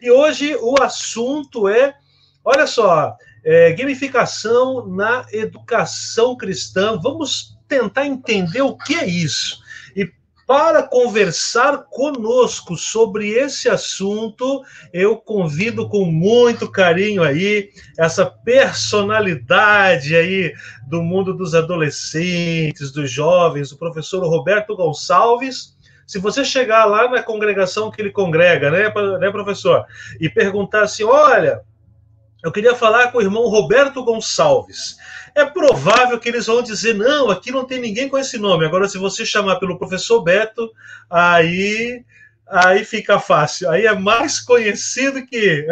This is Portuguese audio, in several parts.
E hoje o assunto olha só, gamificação na educação cristã. Vamos tentar entender o que é isso. E para conversar conosco sobre esse assunto, eu convido com muito carinho aí essa personalidade aí do mundo dos adolescentes, dos jovens, o professor Roberto Gonçalves. Se você chegar lá na congregação que ele congrega, né, professor? E perguntar assim, olha, eu queria falar com o irmão Roberto Gonçalves. É provável que eles vão dizer, não, aqui não tem ninguém com esse nome. Agora, se você chamar pelo professor Beto, aí fica fácil. Aí é mais conhecido que,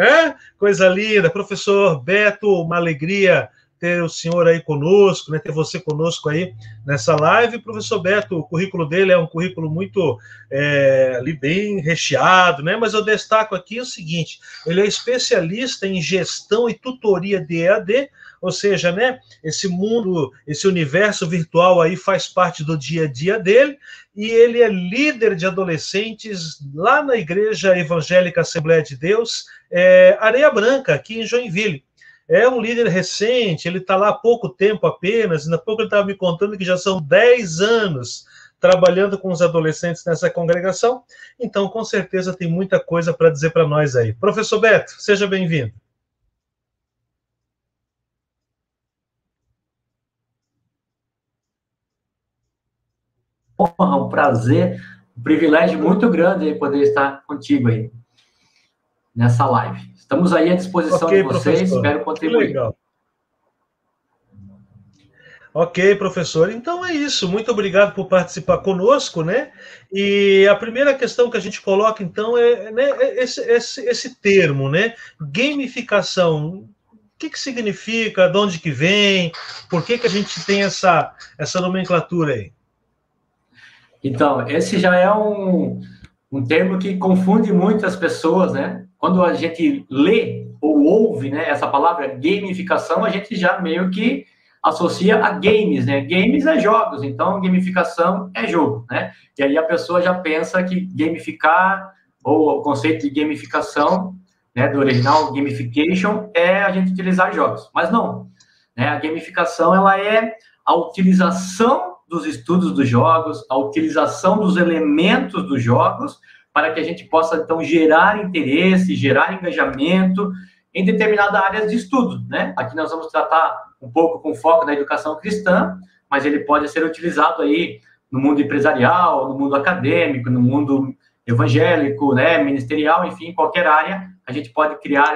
coisa linda. Professor Beto, uma alegria ter o senhor aí conosco, né, ter você conosco aí nessa live. Professor Beto, o currículo dele é um currículo muito bem recheado, né? Mas eu destaco aqui o seguinte, ele é especialista em gestão e tutoria de EAD, ou seja, né, esse mundo, esse universo virtual aí faz parte do dia a dia dele, e ele é líder de adolescentes lá na Igreja Evangélica Assembleia de Deus, Areia Branca, aqui em Joinville. É um líder recente, ele está lá há pouco tempo apenas, ainda há pouco ele estava me contando que já são 10 anos trabalhando com os adolescentes nessa congregação, então com certeza tem muita coisa para dizer para nós aí. Professor Beto, seja bem-vindo. Um prazer, um privilégio muito grande poder estar contigo aí nessa live. Estamos aí à disposição de vocês, professor. Espero contribuir. Legal. Ok, professor. Então é isso. Muito obrigado por participar conosco, né? E a primeira questão que a gente coloca, então, né, esse termo, né? Gamificação. O que significa? De onde que vem? Por que a gente tem essa nomenclatura aí? Então, esse já é um termo que confunde muitas pessoas, né? Quando a gente lê ou ouve, né, essa palavra gamificação, a gente já meio que associa a games, né? Games é jogos, então gamificação é jogo, né? E aí a pessoa já pensa que gamificar, ou o conceito de gamificação, né, do original gamification, é a gente utilizar jogos. Mas não, né? A gamificação, ela é a utilização dos estudos dos jogos, a utilização dos elementos dos jogos, para que a gente possa, então, gerar interesse, gerar engajamento em determinada área de estudo, né? Aqui nós vamos tratar um pouco com foco na educação cristã, mas ele pode ser utilizado aí no mundo empresarial, no mundo acadêmico, no mundo evangélico, né, ministerial, enfim, qualquer área, a gente pode criar,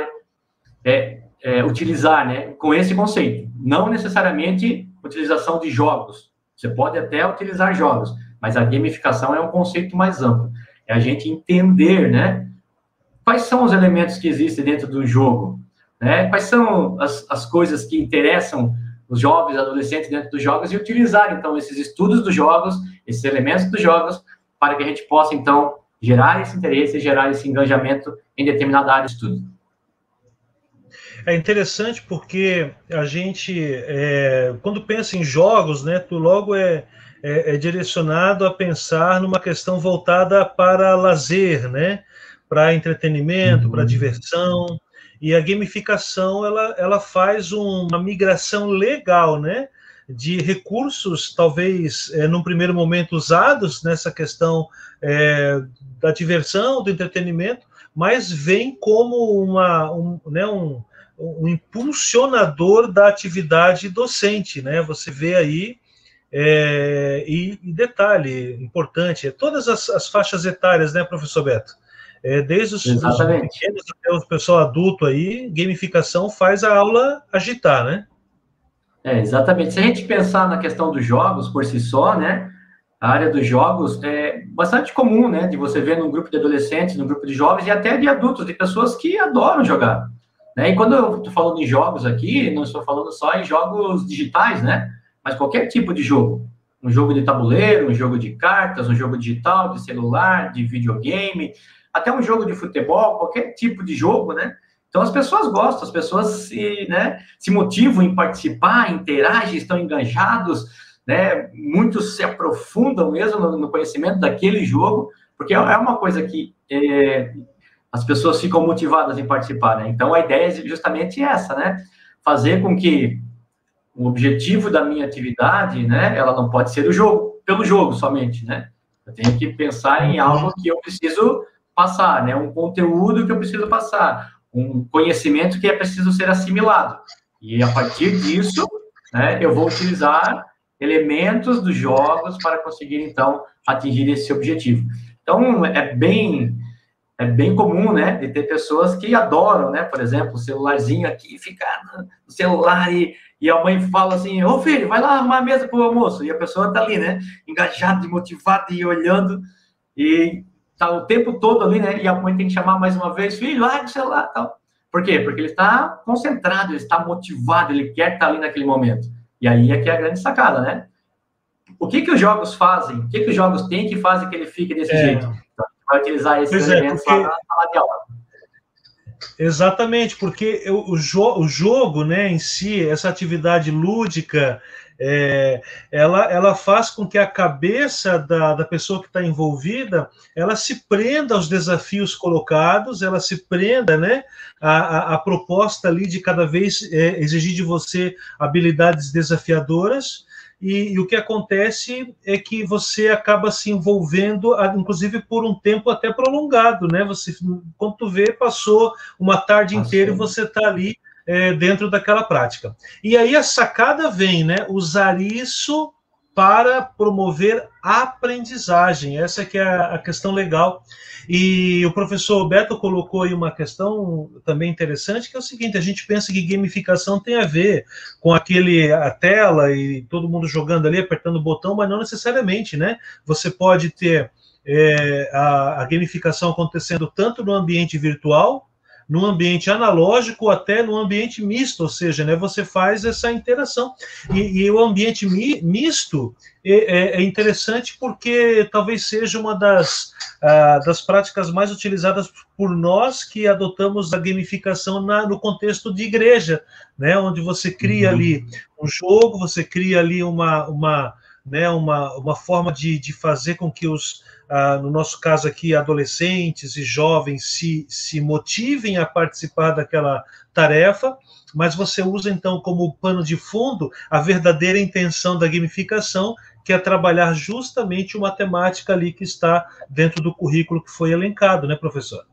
utilizar, né, com esse conceito. Não necessariamente utilização de jogos. Você pode até utilizar jogos, mas a gamificação é um conceito mais amplo. É a gente entender, né, quais são os elementos que existem dentro do jogo, né? Quais são as coisas que interessam os jovens, adolescentes dentro dos jogos e utilizar, então, esses estudos dos jogos, esses elementos dos jogos, para que a gente possa, então, gerar esse interesse, gerar esse engajamento em determinada área de estudo. É interessante porque a gente, quando pensa em jogos, né, tu logo é direcionado a pensar numa questão voltada para lazer, né, para entretenimento, para diversão, e a gamificação, ela faz uma migração legal, né, de recursos, talvez, num primeiro momento, usados nessa questão da diversão, do entretenimento, mas vem como um impulsionador da atividade docente, né? Você vê aí, e detalhe importante, todas as faixas etárias, né, professor Beto? Desde os pequenos até o pessoal adulto aí, gamificação faz a aula agitar, né? Exatamente. Se a gente pensar na questão dos jogos por si só, né, a área dos jogos é bastante comum, né, de você ver num grupo de adolescentes, num grupo de jovens e até de adultos, de pessoas que adoram jogar, né? E quando eu estou falando em jogos aqui, não estou falando só em jogos digitais, né, mas qualquer tipo de jogo. Um jogo de tabuleiro, um jogo de cartas, um jogo digital, de celular, de videogame, até um jogo de futebol, qualquer tipo de jogo, né? Então, as pessoas gostam, as pessoas se motivam em participar, interagem, estão engajados, né? Muitos se aprofundam mesmo no conhecimento daquele jogo, porque é uma coisa que as pessoas ficam motivadas em participar, né? Então, a ideia é justamente essa, né? Fazer com que o objetivo da minha atividade, né? Ela não pode ser o jogo, pelo jogo somente, né? Eu tenho que pensar em algo que eu preciso passar, né? Um conteúdo que eu preciso passar, um conhecimento que é preciso ser assimilado. E, a partir disso, né? Eu vou utilizar elementos dos jogos para conseguir, então, atingir esse objetivo. Então, é bem comum, né, de ter pessoas que adoram, né, por exemplo, o celularzinho aqui, ficar no celular e a mãe fala assim, ô filho, vai lá arrumar a mesa para o almoço, e a pessoa tá ali, né, engajada e motivada e olhando, e tá o tempo todo ali, né, e a mãe tem que chamar mais uma vez, filho, larga o celular, tal. Por quê? Porque ele está concentrado, ele está motivado, ele quer estar ali naquele momento. E aí é que é a grande sacada, né? O que os jogos fazem? O que os jogos têm que fazem que ele fique desse jeito? Então, vai utilizar esses elementos lá na sala de aula. Exatamente, porque o jogo, né, em si, essa atividade lúdica, ela faz com que a cabeça da pessoa que está envolvida, ela se prenda aos desafios colocados, ela se prenda, né, a proposta ali de cada vez exigir de você habilidades desafiadoras. E o que acontece é que você acaba se envolvendo, inclusive por um tempo até prolongado, né? Você, quando tu vê, passou uma tarde inteira e você está ali dentro daquela prática. E aí a sacada vem, né? Usar isso para promover a aprendizagem. Essa que é a questão legal. E o professor Beto colocou aí uma questão também interessante, que é o seguinte, a gente pensa que gamificação tem a ver com a tela e todo mundo jogando ali, apertando o botão, mas não necessariamente, né? Você pode ter a gamificação acontecendo tanto no ambiente virtual, no ambiente analógico, até no ambiente misto, ou seja, né, você faz essa interação. E o ambiente misto é interessante porque talvez seja uma das práticas mais utilizadas por nós que adotamos a gamificação no contexto de igreja, né, onde você cria ali um jogo, você cria ali uma forma de fazer com que no nosso caso aqui, adolescentes e jovens se motivem a participar daquela tarefa, mas você usa, então, como pano de fundo a verdadeira intenção da gamificação, que é trabalhar justamente uma temática ali que está dentro do currículo que foi elencado, né, professor?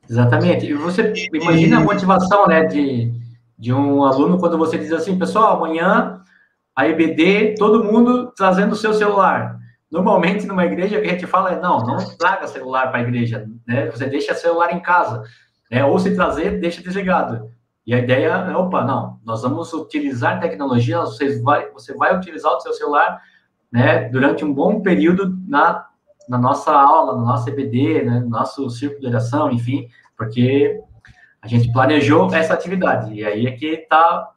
Exatamente. E você imagina a motivação, né, de um aluno quando você diz assim, pessoal, amanhã a EBD, todo mundo trazendo o seu celular. Normalmente, numa igreja, o que a gente fala é, não traga celular para a igreja, né? Você deixa celular em casa, né? Ou se trazer, deixa desligado. E a ideia é, não, nós vamos utilizar tecnologia, você vai utilizar o seu celular, né, durante um bom período na nossa aula, na nossa EBD, né, no nosso círculo de oração, enfim, porque a gente planejou essa atividade. E aí é que tá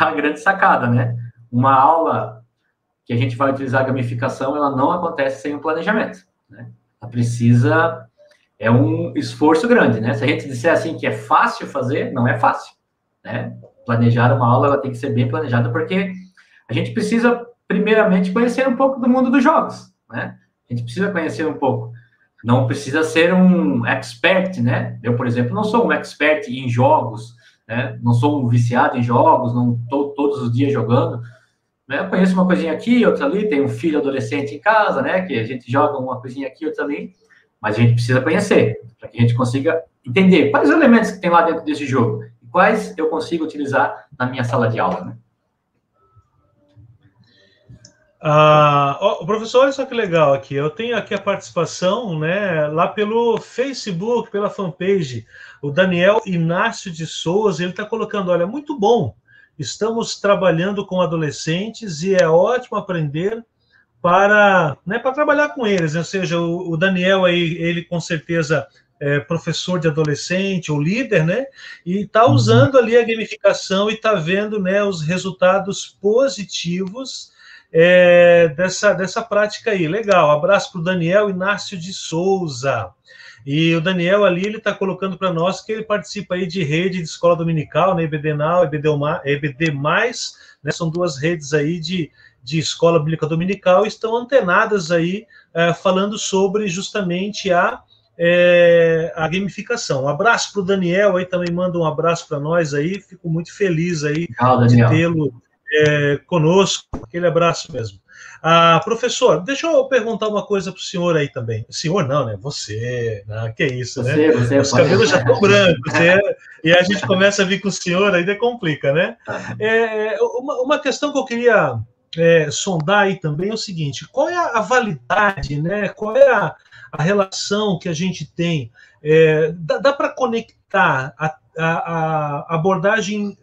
a grande sacada, né? Uma aula que a gente vai utilizar a gamificação, ela não acontece sem um planejamento, né? Ela precisa, é um esforço grande, né? Se a gente disser assim que é fácil fazer, não é fácil, né? Planejar uma aula, ela tem que ser bem planejada, porque a gente precisa, primeiramente, conhecer um pouco do mundo dos jogos, né? A gente precisa conhecer um pouco. Não precisa ser um expert, né? Eu, por exemplo, não sou um expert em jogos, né? Não sou um viciado em jogos, não estou todos os dias jogando, né? Eu conheço uma coisinha aqui, outra ali, tem um filho adolescente em casa, né, que a gente joga uma coisinha aqui, outra ali, mas a gente precisa conhecer, para que a gente consiga entender quais elementos que tem lá dentro desse jogo, e quais eu consigo utilizar na minha sala de aula, né? Professor, olha só que legal aqui, eu tenho aqui a participação, né, lá pelo Facebook, pela fanpage, o Daniel Inácio de Souza, ele está colocando, olha, muito bom, estamos trabalhando com adolescentes e é ótimo aprender para trabalhar com eles, né? Ou seja, o Daniel aí, ele com certeza é professor de adolescente ou líder, né? E está usando ali a gamificação e está vendo, né, os resultados positivos dessa prática aí. Legal, abraço para o Daniel Inácio de Souza. E o Daniel ali, ele está colocando para nós que ele participa aí de rede de escola dominical, né, EBD Now, EBD+, né, são duas redes aí de escola bíblica dominical, estão antenadas aí, falando sobre justamente a a gamificação. Um abraço para o Daniel, aí também manda um abraço para nós aí, fico muito feliz aí de tê-lo conosco, aquele abraço mesmo. Professor, deixa eu perguntar uma coisa para o senhor aí também. Senhor não, né? Você, né? Que isso, né? Os cabelos já estão brancos, e a gente começa a vir com o senhor, aí complica, né? Uma questão que eu queria sondar aí também é o seguinte: qual é a validade, né? Qual é a relação que a gente tem? Dá para conectar a abordagem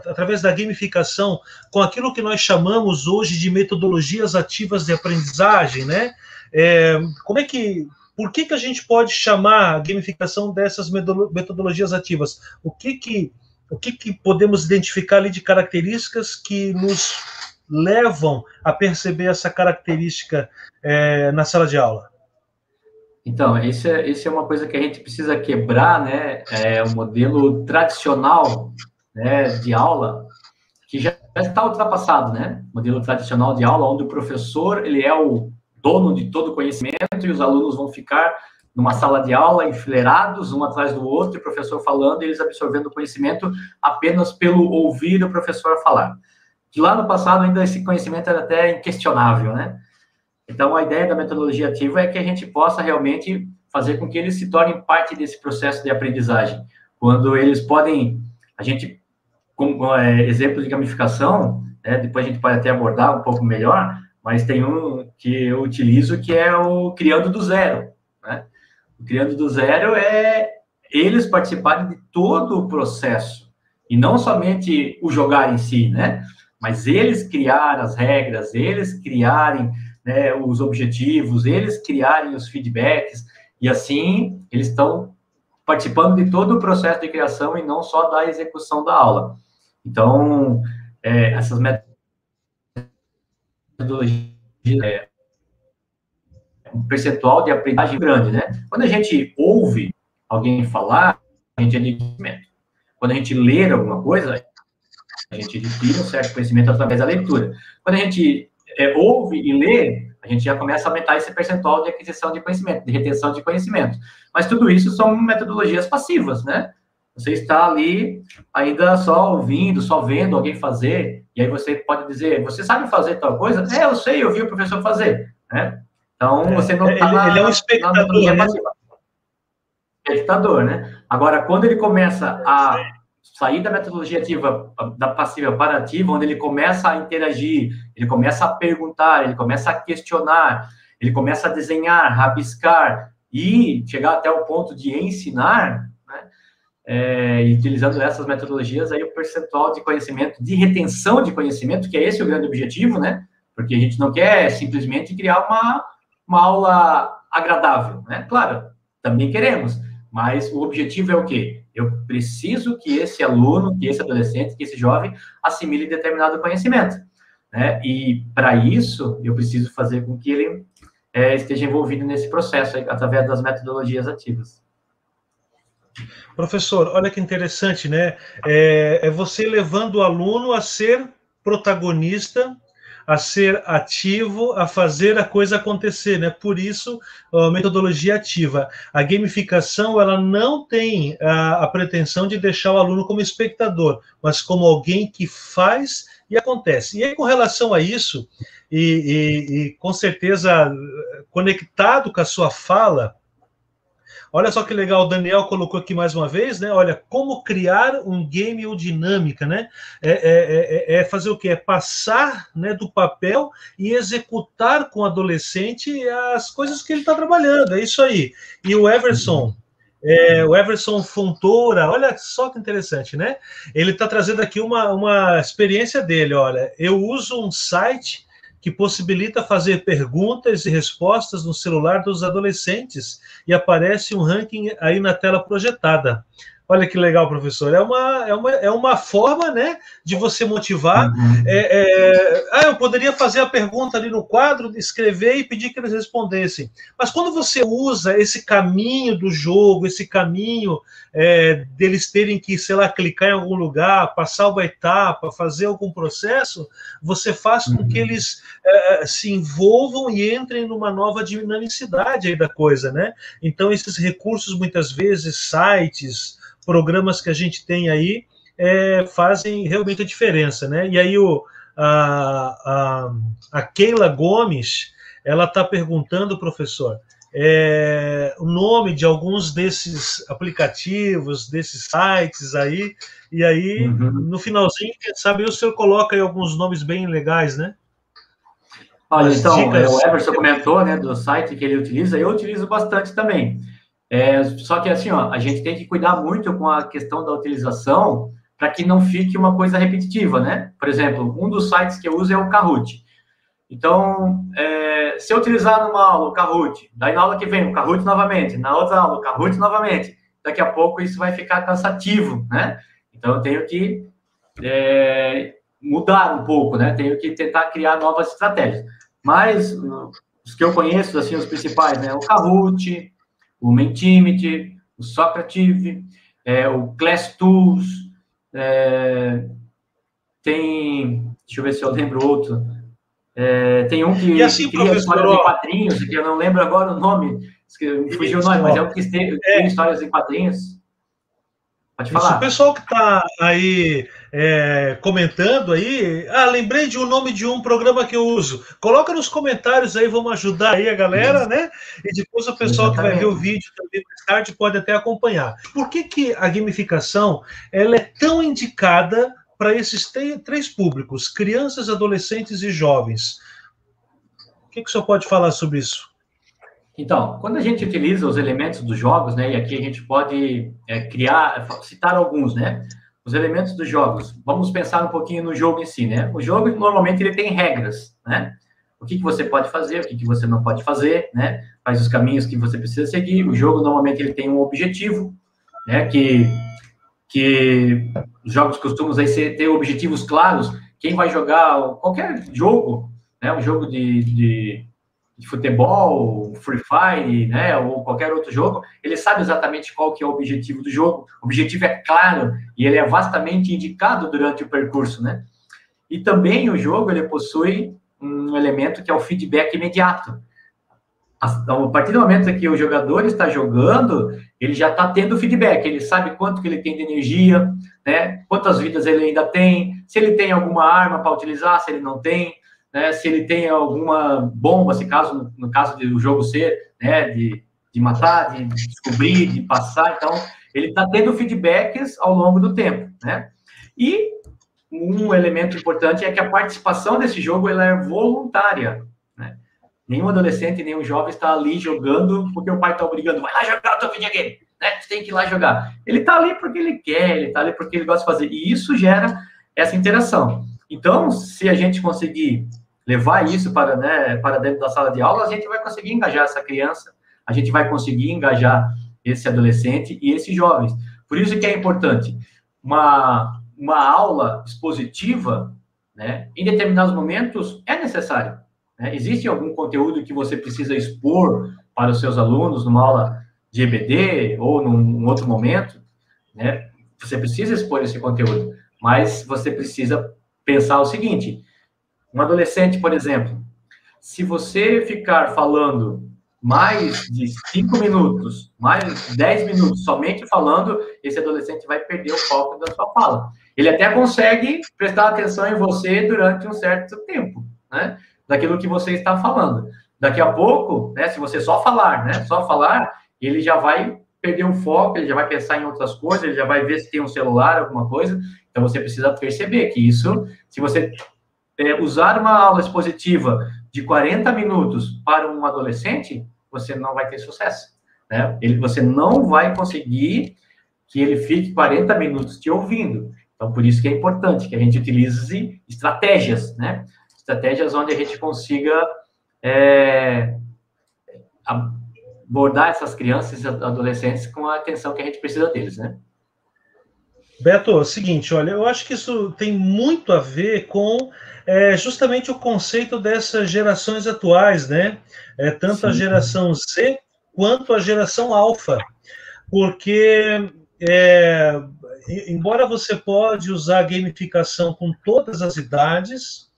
através da gamificação com aquilo que nós chamamos hoje de metodologias ativas de aprendizagem, né? Por que a gente pode chamar a gamificação dessas metodologias ativas? O que podemos identificar ali de características que nos levam a perceber essa característica na sala de aula? Então, isso é uma coisa que a gente precisa quebrar, né? O modelo tradicional, né, de aula, que já está ultrapassado, né? Modelo tradicional de aula, onde o professor ele é o dono de todo o conhecimento e os alunos vão ficar numa sala de aula enfileirados, um atrás do outro, e o professor falando, e eles absorvendo o conhecimento apenas pelo ouvir o professor falar. Que lá no passado ainda esse conhecimento era até inquestionável, né? Então, a ideia da metodologia ativa é que a gente possa realmente fazer com que eles se tornem parte desse processo de aprendizagem. Quando eles podem, a gente, como exemplo de gamificação, né, depois a gente pode até abordar um pouco melhor, mas tem um que eu utilizo que é o Criando do Zero, né? O Criando do Zero é eles participarem de todo o processo, e não somente o jogar em si, né? Mas eles criarem as regras, eles criarem, né, os objetivos, eles criarem os feedbacks, e assim eles estão participando de todo o processo de criação e não só da execução da aula. Então, essas metodologias, um percentual de aprendizagem grande, né? Quando a gente ouve alguém falar, a gente adquire conhecimento. Quando a gente lê alguma coisa, a gente adquire um certo conhecimento através da leitura. Quando a gente ouve e lê, a gente já começa a aumentar esse percentual de aquisição de conhecimento, de retenção de conhecimento. Mas tudo isso são metodologias passivas, né? Você está ali ainda só ouvindo, só vendo alguém fazer, e aí você pode dizer, você sabe fazer tal coisa? Eu sei, eu vi o professor fazer, né? Então, você não está ele é um espectador, né? Espectador, né? Agora, quando ele começa a sair da metodologia ativa, da passiva para ativa, onde ele começa a interagir, ele começa a perguntar, ele começa a questionar, ele começa a desenhar, rabiscar e chegar até o ponto de ensinar, né? E utilizando essas metodologias, aí o percentual de conhecimento, de retenção de conhecimento, que é esse o grande objetivo, né? Porque a gente não quer simplesmente criar uma aula agradável, né? Claro, também queremos, mas o objetivo é o quê? Eu preciso que esse aluno, que esse adolescente, que esse jovem assimile determinado conhecimento, né? E, para isso, eu preciso fazer com que ele esteja envolvido nesse processo, aí, através das metodologias ativas. Professor, olha que interessante, né? É você levando o aluno a ser protagonista, a ser ativo, a fazer a coisa acontecer, né? Por isso, a metodologia ativa. A gamificação, ela não tem a pretensão de deixar o aluno como espectador, mas como alguém que faz e acontece. E aí, com relação a isso, e com certeza conectado com a sua fala, olha só que legal, o Daniel colocou aqui mais uma vez, né? Olha, como criar um game ou dinâmica, né? Fazer o quê? É passar, né, do papel e executar com o adolescente as coisas que ele está trabalhando, é isso aí. E o Everson Fontoura, olha só que interessante, né? Ele está trazendo aqui uma experiência dele, olha, eu uso um site que possibilita fazer perguntas e respostas no celular dos adolescentes e aparece um ranking aí na tela projetada. Olha que legal, professor. É uma forma, né, de você motivar. Uhum. Eu poderia fazer a pergunta ali no quadro, escrever e pedir que eles respondessem. Mas quando você usa esse caminho do jogo, esse caminho deles terem que, sei lá, clicar em algum lugar, passar uma etapa, fazer algum processo, você faz com que eles se envolvam e entrem numa nova dinamicidade aí da coisa, né? Então, esses recursos, muitas vezes, sites, programas que a gente tem aí, fazem realmente a diferença, né? E aí a Keila Gomes, ela está perguntando, professor, o nome de alguns desses aplicativos, desses sites aí, e aí, no finalzinho, quem sabe o senhor coloca aí alguns nomes bem legais, né? Olha, As então, dicas. o Everson comentou, né, do site que ele utiliza, eu utilizo bastante também. Só que, assim, ó, a gente tem que cuidar muito com a questão da utilização para que não fique uma coisa repetitiva, né? Por exemplo, um dos sites que eu uso é o Kahoot. Então, se eu utilizar numa aula o Kahoot, daí na aula que vem o Kahoot novamente, na outra aula o Kahoot novamente, daqui a pouco isso vai ficar cansativo, né? Então, eu tenho que mudar um pouco, né? Tenho que tentar criar novas estratégias. Mas os que eu conheço, assim, os principais, né? O Kahoot, o Mentimeter, o Socrative, o Class Tools, tem... Deixa eu ver se eu lembro outro. Tem um que, assim, que cria professor, histórias em quadrinhos, que eu não lembro agora o nome, me fugiu o nome, mas é um que cria histórias em quadrinhos. Pode falar. Isso, o pessoal que está aí comentando aí, lembrei de um nome de um programa que eu uso. Coloca nos comentários aí, vamos ajudar aí a galera, né? E depois o pessoal que vai ver o vídeo também mais tarde pode até acompanhar. Por que a gamificação ela é tão indicada para esses três públicos, crianças, adolescentes e jovens? O que o senhor pode falar sobre isso? Então, quando a gente utiliza os elementos dos jogos, né, e aqui a gente pode citar alguns, né, os elementos dos jogos. Vamos pensar um pouquinho no jogo em si, né? O jogo, normalmente, ele tem regras, né? O que você pode fazer, o que você não pode fazer, né? Quais os caminhos que você precisa seguir. O jogo, normalmente, ele tem um objetivo, né, que os jogos costumam aí ter objetivos claros. Quem vai jogar qualquer jogo, né, um jogo de futebol, Free Fire, né, ou qualquer outro jogo, ele sabe exatamente qual que é o objetivo do jogo. O objetivo é claro e ele é vastamente indicado durante o percurso, né? E também o jogo, ele possui um elemento que é o feedback imediato. A partir do momento que o jogador está jogando, ele já está tendo feedback, ele sabe quanto que ele tem de energia, né? Quantas vidas ele ainda tem, se ele tem alguma arma para utilizar, se ele não tem, né? Se ele tem alguma bomba, se caso, no caso do jogo ser, né? De matar, de descobrir, de passar. Então, ele está tendo feedbacks ao longo do tempo, né? E um elemento importante é que a participação desse jogo ela é voluntária, né? Nenhum adolescente, nenhum jovem está ali jogando porque o pai está obrigando, vai lá jogar o teu videogame, né? Você tem que ir lá jogar. Ele está ali porque ele quer, ele está ali porque ele gosta de fazer. E isso gera essa interação. Então, se a gente conseguir levar isso para dentro da sala de aula, a gente vai conseguir engajar essa criança, a gente vai conseguir engajar esse adolescente e esses jovens. Por isso que é importante uma aula expositiva, né? Em determinados momentos é necessário. Existe algum conteúdo que você precisa expor para os seus alunos numa aula de EBD ou num outro momento, né? Você precisa expor esse conteúdo, mas você precisa pensar o seguinte: um adolescente, por exemplo, se você ficar falando mais de 5 minutos, mais 10 minutos somente falando, esse adolescente vai perder o foco da sua fala. Ele até consegue prestar atenção em você durante um certo tempo, né? Daquilo que você está falando. Daqui a pouco, né, se você só falar, né, ele já vai perder o foco, ele já vai pensar em outras coisas, ele já vai ver se tem um celular, alguma coisa. Então, você precisa perceber que isso, se você usar uma aula expositiva de 40 minutos para um adolescente, você não vai ter sucesso, né? Você não vai conseguir que ele fique 40 minutos te ouvindo. Então, por isso que é importante que a gente utilize estratégias, né? Estratégias onde a gente consiga abordar essas crianças e adolescentes com a atenção que a gente precisa deles, né? Beto, é o seguinte, olha, eu acho que isso tem muito a ver com justamente o conceito dessas gerações atuais, né? Tanto a Sim. geração Z quanto a geração alfa, porque é, embora você pode usar a gamificação com todas as idades,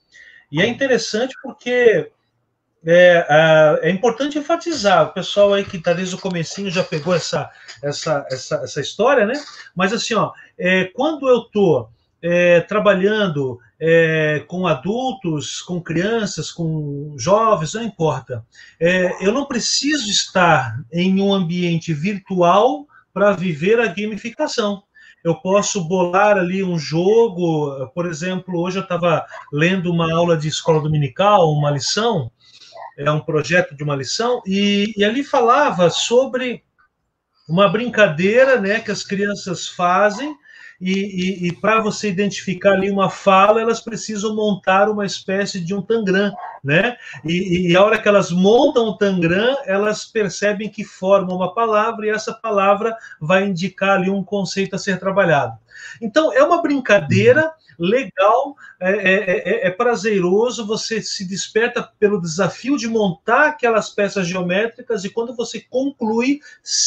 e é interessante porque é importante enfatizar, o pessoal aí que está desde o comecinho já pegou essa história, né? Mas assim, ó, quando eu estou trabalhando com adultos, com crianças, com jovens, não importa. Eu não preciso estar em um ambiente virtual para viver a gamificação. Eu posso bolar ali um jogo, por exemplo, hoje eu estava lendo uma aula de escola dominical, uma lição, um projeto de uma lição, e ali falava sobre uma brincadeira, né, que as crianças fazem, e para você identificar ali uma fala, elas precisam montar uma espécie de um tangram, né? E a hora que elas montam o tangram, elas percebem que formam uma palavra, e essa palavra vai indicar ali um conceito a ser trabalhado. Então, é uma brincadeira legal, é prazeroso, você se desperta pelo desafio de montar aquelas peças geométricas, e quando você conclui,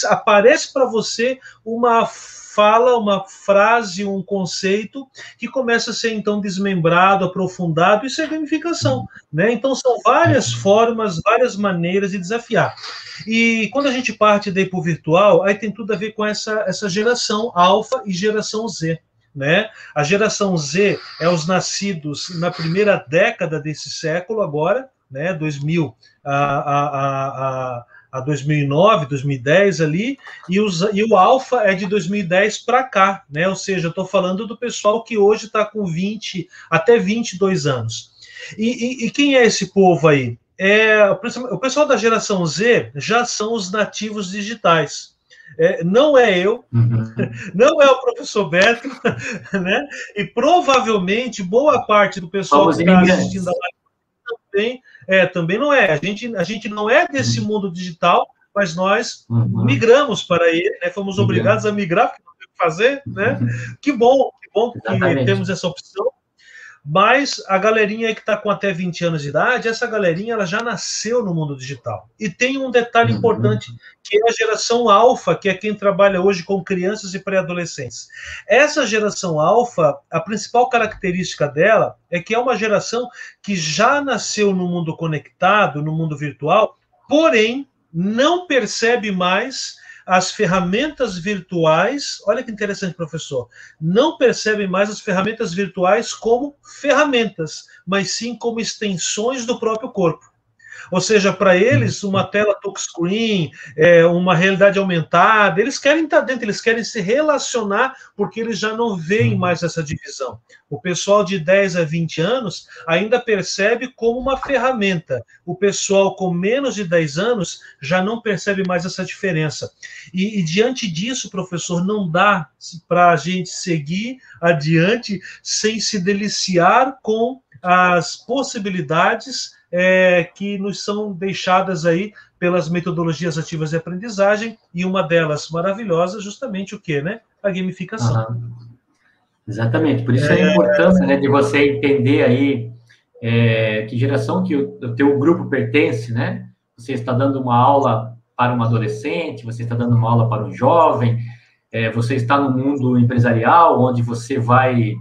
aparece para você uma fala, uma frase, um conceito que começa a ser então desmembrado, aprofundado. Isso é gamificação, né? Então são várias formas, várias maneiras de desafiar. E quando a gente parte daí para o virtual, aí tem tudo a ver com essa geração alfa e geração Z. Né? A geração Z é os nascidos na primeira década desse século agora, né? 2000 a 2009, 2010 ali, e o alfa é de 2010 para cá, né? Ou seja, eu estou falando do pessoal que hoje está com 20 até 22 anos. E quem é esse povo aí? O pessoal da geração Z já são os nativos digitais. Não é eu, não é o professor Beto, né? E provavelmente boa parte do pessoal que está assistindo a live também não é. A gente não é desse mundo digital, mas nós migramos para ele, né? Fomos obrigados a migrar, porque não tem o que fazer, né? Que bom que temos essa opção. Mas a galerinha aí que está com até 20 anos de idade, essa galerinha ela já nasceu no mundo digital. E tem um detalhe importante, que é a geração alfa, que é quem trabalha hoje com crianças e pré-adolescentes. Essa geração alfa, a principal característica dela é que é uma geração que já nasceu no mundo conectado, no mundo virtual, porém não percebe mais as ferramentas virtuais, olha que interessante, professor, não percebem mais as ferramentas virtuais como ferramentas, mas sim como extensões do próprio corpo. Ou seja, para eles, uma tela touchscreen, uma realidade aumentada, eles querem estar dentro, eles querem se relacionar, porque eles já não veem mais essa divisão. O pessoal de 10 a 20 anos ainda percebe como uma ferramenta. O pessoal com menos de 10 anos já não percebe mais essa diferença. E diante disso, professor, não dá para a gente seguir adiante sem se deliciar com as possibilidades que nos são deixadas aí pelas metodologias ativas de aprendizagem, e uma delas maravilhosa, justamente o quê, né? A gamificação. Exatamente, por isso a importância, né, de você entender aí que geração que o teu grupo pertence, né? Você está dando uma aula para um adolescente, você está dando uma aula para um jovem, você está no mundo empresarial, onde você vai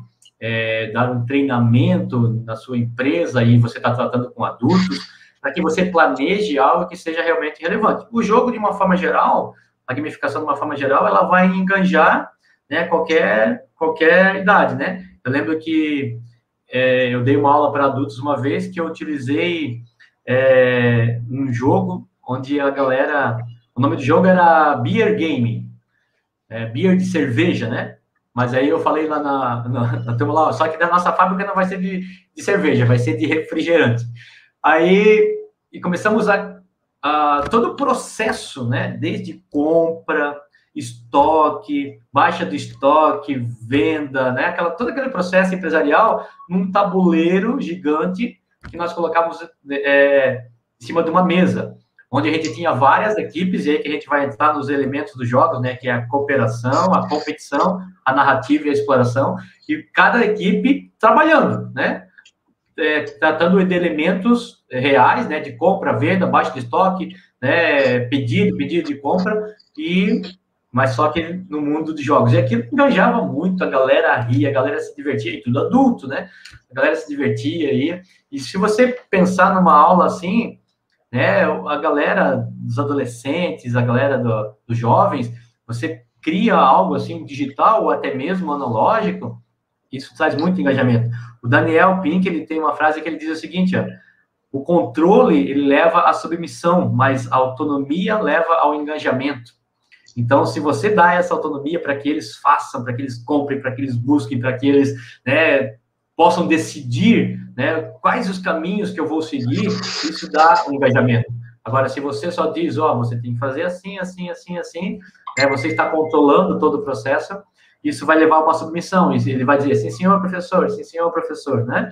dar um treinamento na sua empresa e você está tratando com adultos, para que você planeje algo que seja realmente relevante. O jogo, de uma forma geral, a gamificação, de uma forma geral, ela vai enganjar, né, qualquer idade, né? Eu lembro que eu dei uma aula para adultos uma vez que eu utilizei um jogo onde a galera... O nome do jogo era Beer Game. Beer de cerveja, né? Mas aí eu falei lá na turma lá, só que da nossa fábrica não vai ser de cerveja, vai ser de refrigerante. Aí e começamos todo o processo, né? Desde compra, estoque, baixa do estoque, venda, né? Todo aquele processo empresarial num tabuleiro gigante que nós colocamos em cima de uma mesa, onde a gente tinha várias equipes, e aí que a gente vai entrar nos elementos dos jogos, né, que é a cooperação, a competição, a narrativa e a exploração, e cada equipe trabalhando, né, tratando de elementos reais, né, de compra, venda, baixa de estoque, né, pedido de compra, mas só que no mundo de jogos. E aquilo engajava muito, a galera ria, a galera se divertia, e tudo adulto, né, a galera se divertia, ia. E se você pensar numa aula assim, né, a galera dos adolescentes, a galera dos jovens, você cria algo assim digital ou até mesmo analógico, isso traz muito engajamento. O Daniel Pink, ele tem uma frase que ele diz o seguinte, ó, o controle, ele leva à submissão, mas a autonomia leva ao engajamento. Então, se você dá essa autonomia para que eles façam, para que eles comprem, para que eles busquem, para que eles, né, possam decidir, né, quais os caminhos que eu vou seguir, isso dá um engajamento. Agora, se você só diz, ó, você tem que fazer assim, assim, assim, assim, né, você está controlando todo o processo, isso vai levar a uma submissão. Ele vai dizer, sim, senhor professor, né?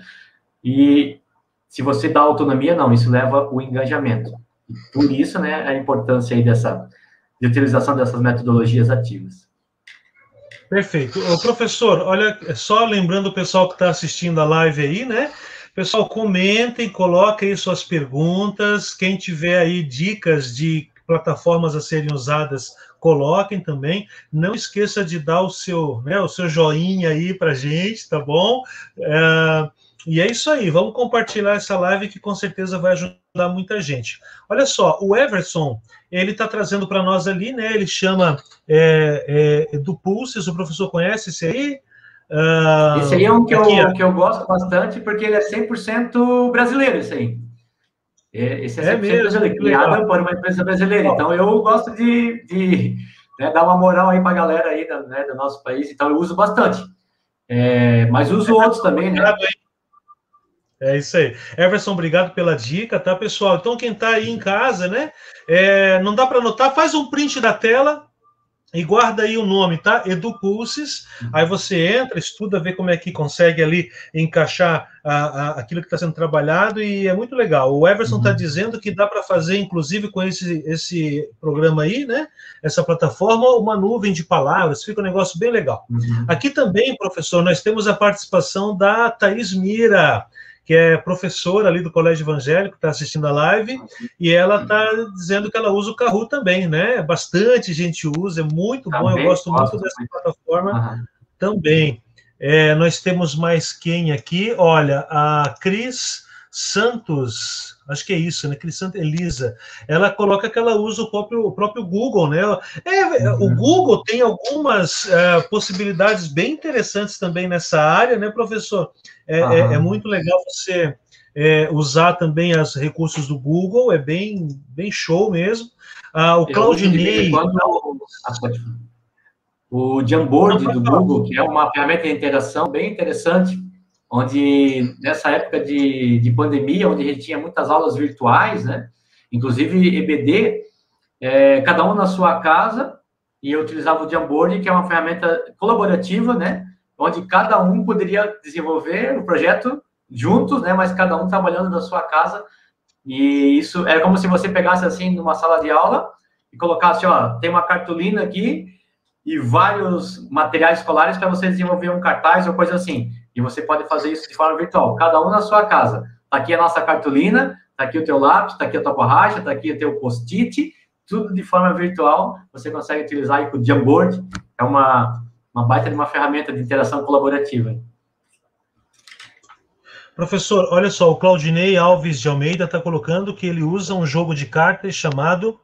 E se você dá autonomia, não, isso leva o engajamento. E por isso, né, a importância aí de utilização dessas metodologias ativas. Perfeito. Ô, professor, olha, só lembrando o pessoal que está assistindo a live aí, né? Pessoal, comentem, coloquem aí suas perguntas. Quem tiver aí dicas de plataformas a serem usadas, coloquem também. Não esqueça de dar o seu joinha aí para a gente, tá bom? E é isso aí, vamos compartilhar essa live que com certeza vai ajudar muita gente. Olha só, o Everson, ele está trazendo para nós ali, né? Ele chama do Pulses, o professor conhece esse aí? Esse aí é um que eu gosto bastante, porque ele é 100% brasileiro, esse aí. Esse é 100% mesmo, brasileiro, criado por uma empresa brasileira. Então, eu gosto de dar uma moral aí para a galera aí do nosso país. Então, eu uso bastante. Mas uso outros também, né? É isso aí. Everson, obrigado pela dica, tá, pessoal? Então, quem está aí em casa, né? Não dá para anotar, faz um print da tela e guarda aí o nome, tá? EduPulses. Aí você entra, estuda, vê como é que consegue ali encaixar aquilo que está sendo trabalhado e é muito legal. O Everson está dizendo que dá para fazer, inclusive, com esse programa aí, né? Essa plataforma, uma nuvem de palavras, fica um negócio bem legal. Aqui também, professor, nós temos a participação da Thaís Mira, que é professora ali do Colégio Evangélico, está assistindo a live, e ela está dizendo que ela usa o Kahoot também, né? Bastante gente usa, é muito bom, eu gosto muito dessa plataforma também. Nós temos mais quem aqui? Olha, a Cris Santos, acho que é isso, né? Cris Santos Elisa, ela coloca que ela usa o próprio Google, né? O Google tem algumas possibilidades bem interessantes também nessa área, né, professor? É muito legal você usar também os recursos do Google, é bem show mesmo. O Claudinei... O Jamboard do Google, que é uma ferramenta de interação bem interessante, onde nessa época de pandemia, onde a gente tinha muitas aulas virtuais, né? Inclusive EBD, cada um na sua casa, e eu utilizava o Jamboard, que é uma ferramenta colaborativa, né? Onde cada um poderia desenvolver o projeto juntos, né? Mas cada um trabalhando da sua casa. E isso é como se você pegasse assim numa sala de aula e colocasse, ó, tem uma cartolina aqui e vários materiais escolares para você desenvolver um cartaz ou coisa assim. E você pode fazer isso de forma virtual, cada um na sua casa. Tá aqui a nossa cartolina, tá aqui o teu lápis, tá aqui a tua borracha, tá aqui o teu post-it, tudo de forma virtual. Você consegue utilizar aí com o Jamboard. É uma baita de uma ferramenta de interação colaborativa. Professor, olha só, o Claudinei Alves de Almeida está colocando que ele usa um jogo de cartas chamado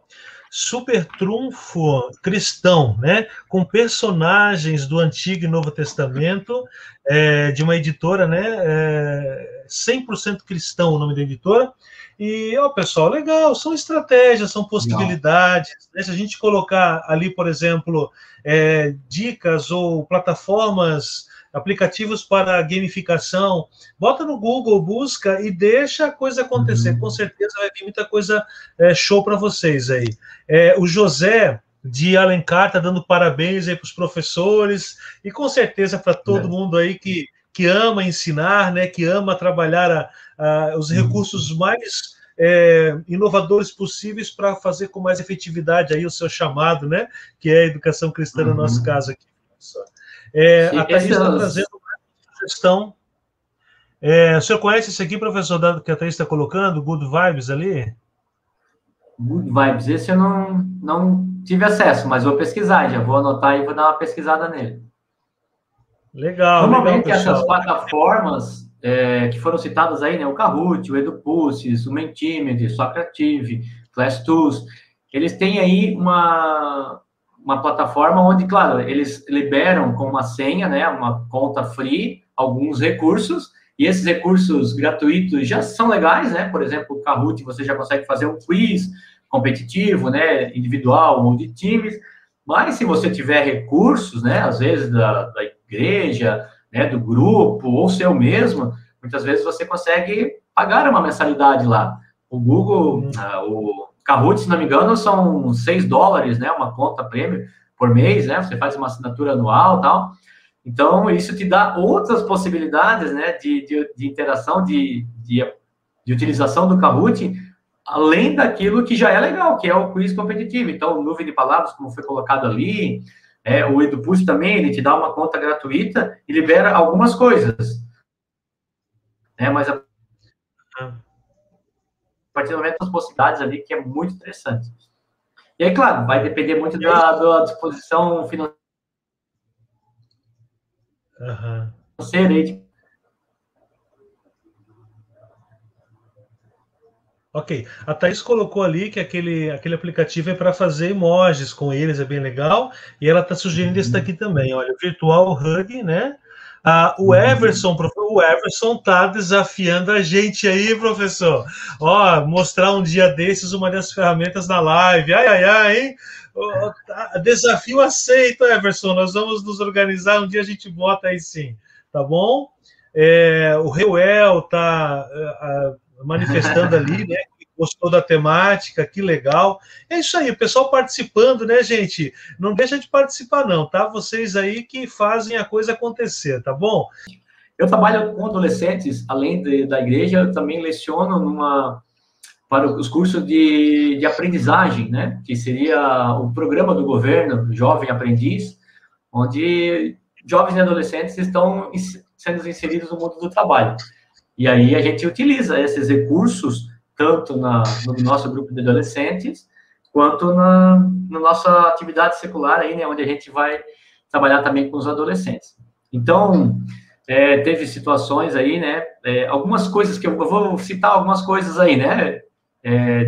Super Trunfo Cristão, né? Com personagens do Antigo e Novo Testamento, de uma editora, né? 100% cristão, o nome da editora. E, pessoal, legal, são estratégias, são possibilidades. Né? Se a gente colocar ali, por exemplo, dicas ou plataformas, aplicativos para gamificação, bota no Google, busca e deixa a coisa acontecer. Com certeza vai vir muita coisa show para vocês aí. O José de Alencar está dando parabéns aí para os professores e com certeza para todo mundo aí que ama ensinar, né, que ama trabalhar os recursos mais inovadores possíveis para fazer com mais efetividade aí o seu chamado, né? Que é a educação cristã, no nosso caso aqui. A Thaís está trazendo uma sugestão. O senhor conhece esse aqui, professor, que a Thaís está colocando? Good Vibes ali? Good Vibes, esse eu não tive acesso, mas vou pesquisar, já vou anotar e vou dar uma pesquisada nele. Legal, normalmente legal, essas plataformas que foram citadas aí, né, o Kahoot, o Edupusis, o Mentimeter, o Socrative, ClassTools, eles têm aí uma plataforma onde, claro, eles liberam com uma senha, né, uma conta free, alguns recursos, e esses recursos gratuitos já são legais, né? Por exemplo, o Kahoot, você já consegue fazer um quiz competitivo, né, individual ou de times, mas se você tiver recursos, né, às vezes da igreja, né, do grupo, ou seu mesmo, muitas vezes você consegue pagar uma mensalidade lá. O Google, o Kahoot, se não me engano, são $6, né, uma conta prêmio por mês, né, você faz uma assinatura anual e tal. Então, isso te dá outras possibilidades, né, de interação, de utilização do Kahoot, além daquilo que já é legal, que é o quiz competitivo. Então, nuvem de palavras, como foi colocado ali, o Edupush também, ele te dá uma conta gratuita e libera algumas coisas. Mas a partir do momento das possibilidades ali, que é muito interessante. E aí, claro, vai depender muito da disposição financeira. Ok. A Thaís colocou ali que aquele aplicativo é para fazer emojis com eles, é bem legal. E ela está sugerindo esse daqui também, olha, o Virtual Hug, né? O Everson está desafiando a gente aí, professor. Mostrar um dia desses uma das ferramentas na live. Hein? Desafio aceito, Everson. Nós vamos nos organizar, um dia a gente bota aí sim, tá bom? O Reuel está manifestando ali, né? Gostou da temática, que legal. É isso aí, o pessoal participando, né, gente? Não deixa de participar, não, tá? Vocês aí que fazem a coisa acontecer, tá bom? Eu trabalho com adolescentes, além da igreja, eu também leciono para os cursos de aprendizagem, né? Que seria o programa do governo, Jovem Aprendiz, onde jovens e adolescentes estão sendo inseridos no mundo do trabalho. E aí a gente utiliza esses recursos tanto no nosso grupo de adolescentes, quanto na nossa atividade secular, aí, né, onde a gente vai trabalhar também com os adolescentes. Então, teve situações aí, né, algumas coisas que eu vou citar algumas coisas aí, né,